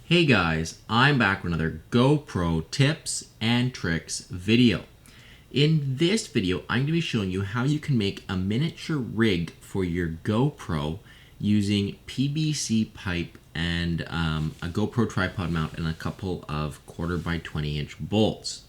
Hey guys, I'm back with another GoPro tips and tricks video. In this video, I'm going to be showing you how you can make a miniature rig for your GoPro using PVC pipe and a GoPro tripod mount and a couple of 1/4 by 20 inch bolts.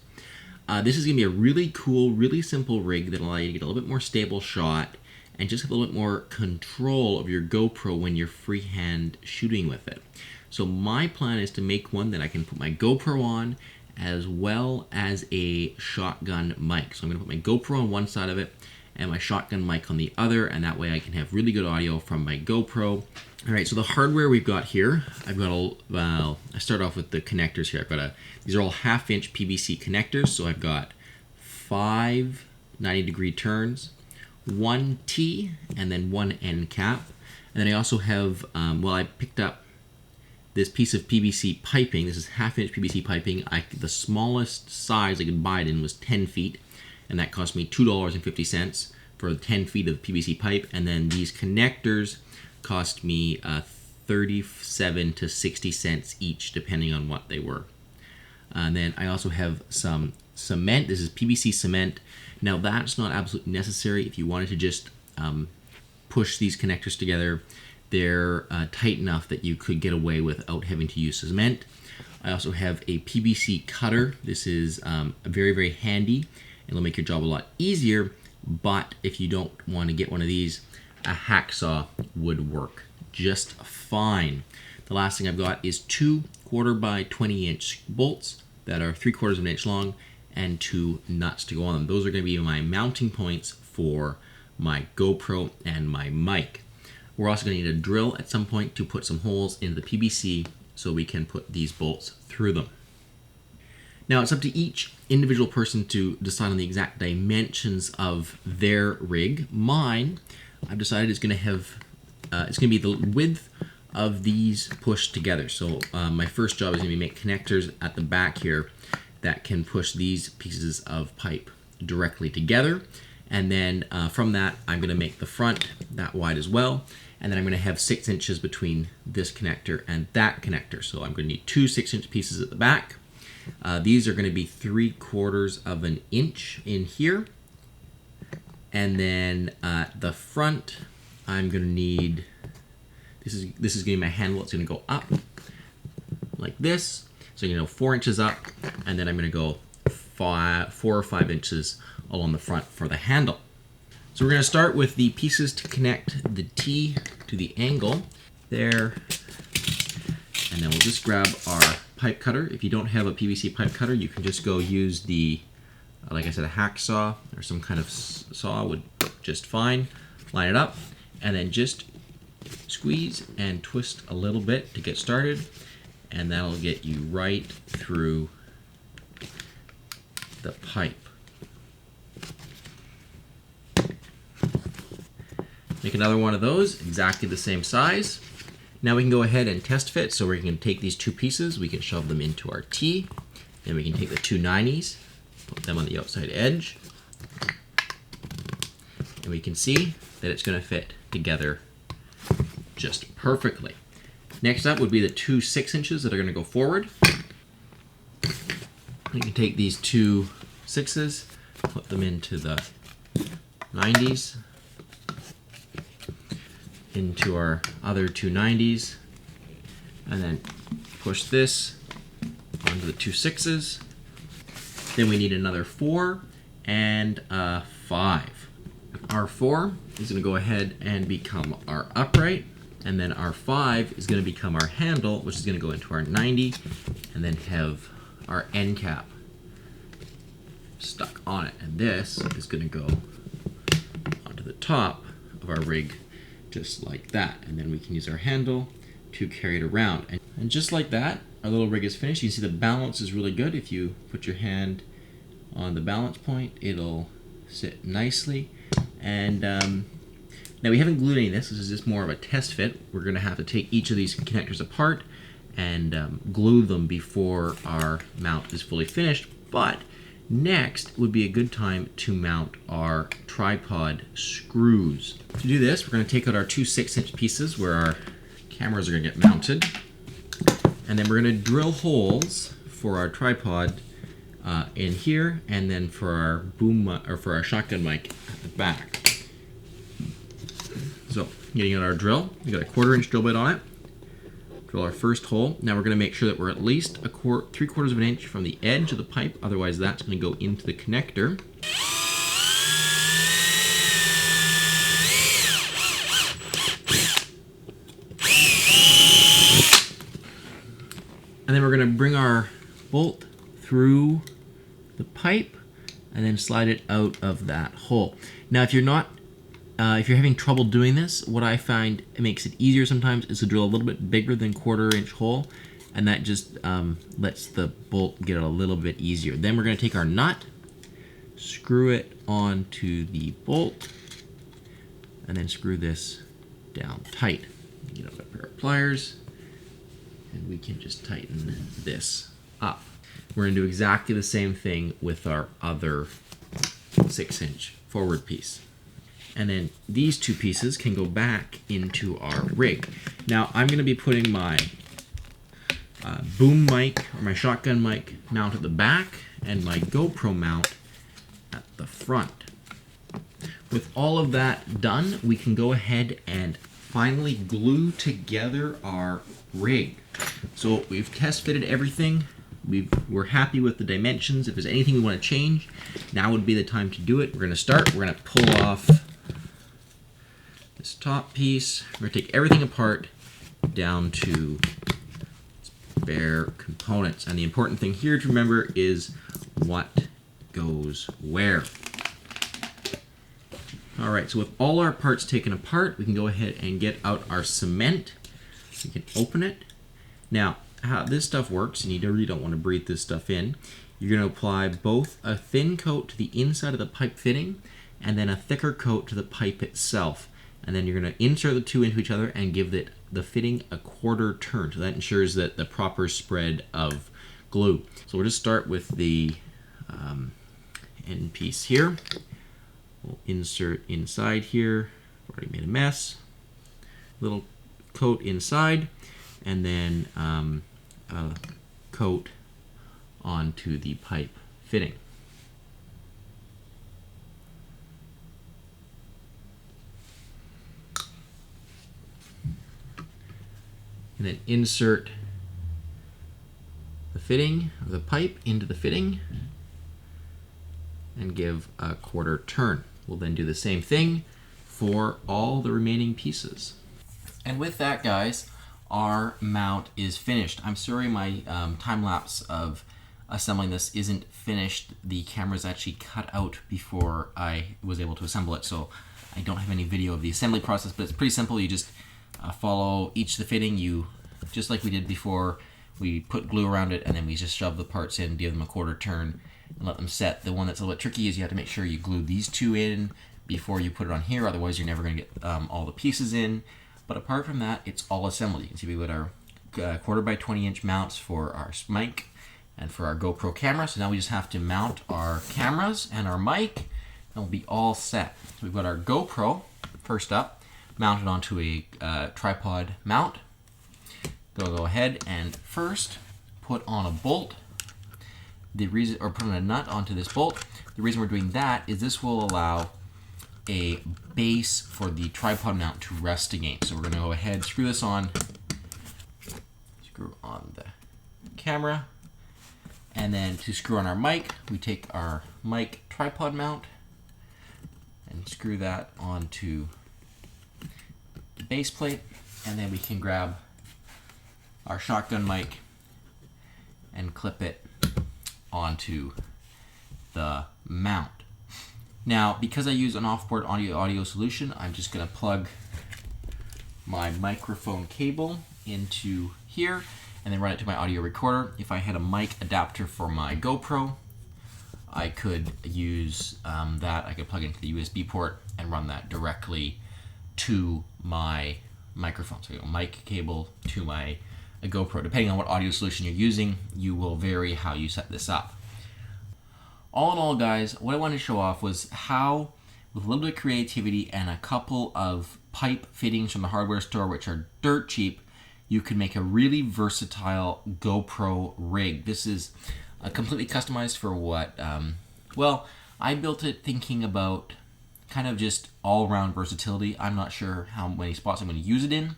This is going to be a really cool, really simple rig that will allow you to get a little bit more stable shot and just have a little bit more control of your GoPro when you're freehand shooting with it. So my plan is to make one that I can put my GoPro on as well as a shotgun mic. So I'm going to put my GoPro on one side of it and my shotgun mic on the other, and that way I can have really good audio from my GoPro. Alright, so the hardware we've got here, I've got I start off with the connectors here. These are all 1/2 inch PVC connectors, so I've got 5 90-degree turns, 1 T, and then 1 end cap. And then I also have, I picked up this piece of PVC piping. This is 1/2 inch PVC piping. The smallest size I could buy it in was 10 feet, and that cost me $2.50 for 10 feet of PVC pipe. And then these connectors cost me 37 to 60 cents each, depending on what they were. And then I also have some cement. This is PVC cement. Now that's not absolutely necessary. If you wanted to just push these connectors together, they're tight enough that you could get away without having to use cement. I also have a PVC cutter. This is very, very handy. It'll make your job a lot easier, but if you don't want to get one of these, a hacksaw would work just fine. The last thing I've got is 2 1/4 by 20 inch bolts that are 3/4 of an inch long and 2 nuts to go on them. Those are going to be my mounting points for my GoPro and my mic. We're also going to need a drill at some point to put some holes into the PVC so we can put these bolts through them. Now it's up to each individual person to decide on the exact dimensions of their rig. Mine, I've decided is going to have, it's going to be the width of these pushed together. So my first job is going to be make connectors at the back here that can push these pieces of pipe directly together. And then from that, I'm going to make the front that wide as well. And then I'm going to have 6 inches between this connector and that connector. So I'm going to need 2 6-inch pieces at the back. These are going to be 3/4 of an inch in here. And then the front, I'm going to need, this is going to be my handle. It's going to go up like this. So, 4 inches up. And then I'm going to go 4 or 5 inches along the front for the handle. So we're going to start with the pieces to connect the T to the angle there. And then we'll just grab our pipe cutter. If you don't have a PVC pipe cutter, you can just go use the, like I said, a hacksaw or some kind of saw would work just fine. Line it up and then just squeeze and twist a little bit to get started. And that'll get you right through the pipe. Make another one of those, exactly the same size. Now we can go ahead and test fit. So we can take these 2 pieces, we can shove them into our T, then we can take the 2 90s, put them on the outside edge, and we can see that it's going to fit together just perfectly. Next up would be the 2 6 inches that are going to go forward. You can take these 2 6s, put them into the 90s, into our other 2 90s, and then push this onto the 2 6s. Then we need another 4 and a 5. Our 4 is going to go ahead and become our upright, and then our 5 is going to become our handle, which is going to go into our 90, and then have our end cap stuck on it. And this is going to go onto the top of our rig just like that, and then we can use our handle to carry it around. And just like that, our little rig is finished. You can see the balance is really good. If you put your hand on the balance point, it'll sit nicely. And now we haven't glued any of this. This is just more of a test fit. We're going to have to take each of these connectors apart and glue them before our mount is fully finished. But next would be a good time to mount our tripod screws. To do this, we're going to take out our 2 6-inch pieces where our cameras are going to get mounted. And then we're going to drill holes for our tripod in here, and then for our for our shotgun mic at the back. So, getting out our drill, we got a 1/4-inch drill bit on it. Drill our first hole. Now we're going to make sure that we're at least 3/4 of an inch from the edge of the pipe, otherwise that's going to go into the connector. And then we're going to bring our bolt through the pipe and then slide it out of that hole. Now if you're having trouble doing this, what I find it makes it easier sometimes is to drill a little bit bigger than 1/4-inch hole, and that just lets the bolt get a little bit easier. Then we're going to take our nut, screw it onto the bolt, and then screw this down tight. Get out a pair of pliers, and we can just tighten this up. We're going to do exactly the same thing with our other 6-inch forward piece. And then these two pieces can go back into our rig. Now I'm going to be putting my boom mic or my shotgun mic mount at the back and my GoPro mount at the front. With all of that done, we can go ahead and finally glue together our rig. So we've test fitted everything. We're happy with the dimensions. If there's anything we want to change, now would be the time to do it. We're going to start. We're going to pull off this top piece. We're going to take everything apart down to bare components. And the important thing here to remember is what goes where. All right, so with all our parts taken apart, we can go ahead and get out our cement. We can open it. Now, how this stuff works, and you really don't want to breathe this stuff in, you're going to apply both a thin coat to the inside of the pipe fitting and then a thicker coat to the pipe itself. And then you're going to insert the two into each other and give the fitting a 1/4 turn. So that ensures that the proper spread of glue. So we'll just start with the end piece here. We'll insert inside here. Already made a mess. Little coat inside, and then a coat onto the pipe fitting. And then insert the fitting of the pipe into the fitting and give a 1/4 turn. We'll then do the same thing for all the remaining pieces. And with that, guys, our mount is finished. I'm sorry my time lapse of assembling this isn't finished. The camera's actually cut out before I was able to assemble it, so I don't have any video of the assembly process, but it's pretty simple. You just follow each of the fitting, just like we did before. We put glue around it, and then we just shove the parts in, give them a 1/4 turn, and let them set. The one that's a little bit tricky is you have to make sure you glue these two in before you put it on here, otherwise you're never going to get all the pieces in. But apart from that, it's all assembled. You can see we got our 1/4 by 20-inch mounts for our mic and for our GoPro camera. So now we just have to mount our cameras and our mic, and we'll be all set. So we've got our GoPro first up, mounted onto a tripod mount. Go ahead and first put on a bolt. Or put on a nut onto this bolt. The reason we're doing that is this will allow a base for the tripod mount to rest against. So we're going to go ahead, screw this on, screw on the camera, and then to screw on our mic, we take our mic tripod mount and screw that onto the base plate, and then we can grab our shotgun mic and clip it onto the mount. Now, because I use an off-board audio solution, I'm just going to plug my microphone cable into here and then run it to my audio recorder. If I had a mic adapter for my GoPro, I could use that. I could plug into the USB port and run that directly to my microphone. So a mic cable to my GoPro. Depending on what audio solution you're using, you will vary how you set this up. All in all, guys, what I wanted to show off was how, with a little bit of creativity and a couple of pipe fittings from the hardware store, which are dirt cheap, you can make a really versatile GoPro rig. This is completely customized for what, well, I built it thinking about kind of just all-around versatility. I'm not sure how many spots I'm going to use it in,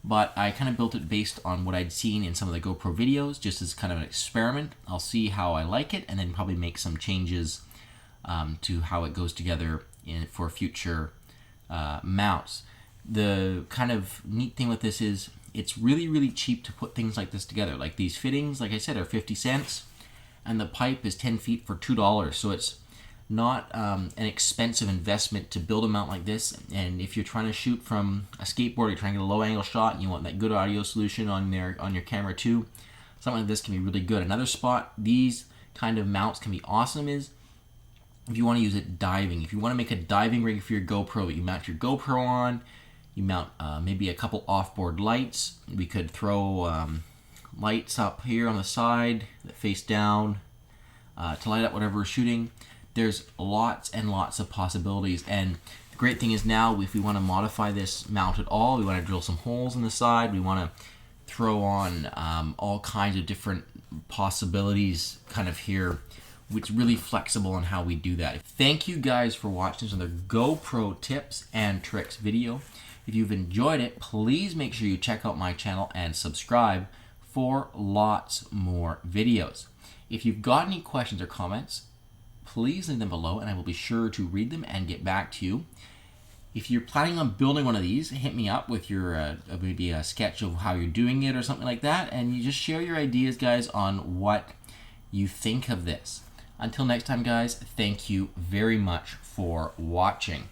but I kind of built it based on what I'd seen in some of the GoPro videos, just as kind of an experiment. I'll see how I like it and then probably make some changes to how it goes together for future mounts. The kind of neat thing with this is it's really, really cheap to put things like this together. Like these fittings, like I said, are 50 cents, and the pipe is 10 feet for $2. So it's not an expensive investment to build a mount like this. And if you're trying to shoot from a skateboard, you're trying to get a low angle shot and you want that good audio solution on your camera too, something like this can be really good. Another spot these kind of mounts can be awesome is if you want to use it diving. If you want to make a diving rig for your GoPro, you mount your GoPro on, you mount maybe a couple off-board lights. We could throw lights up here on the side that face down to light up whatever we're shooting. There's lots and lots of possibilities, and the great thing is now if we want to modify this mount at all, we want to drill some holes in the side, we want to throw on all kinds of different possibilities kind of here, which is really flexible on how we do that. Thank you guys for watching this other GoPro tips and tricks video. If you've enjoyed it, please make sure you check out my channel and subscribe for lots more videos. If you've got any questions or comments, please leave them below and I will be sure to read them and get back to you. If you're planning on building one of these, hit me up with your maybe a sketch of how you're doing it or something like that, and you just share your ideas, guys, on what you think of this. Until next time, guys, thank you very much for watching.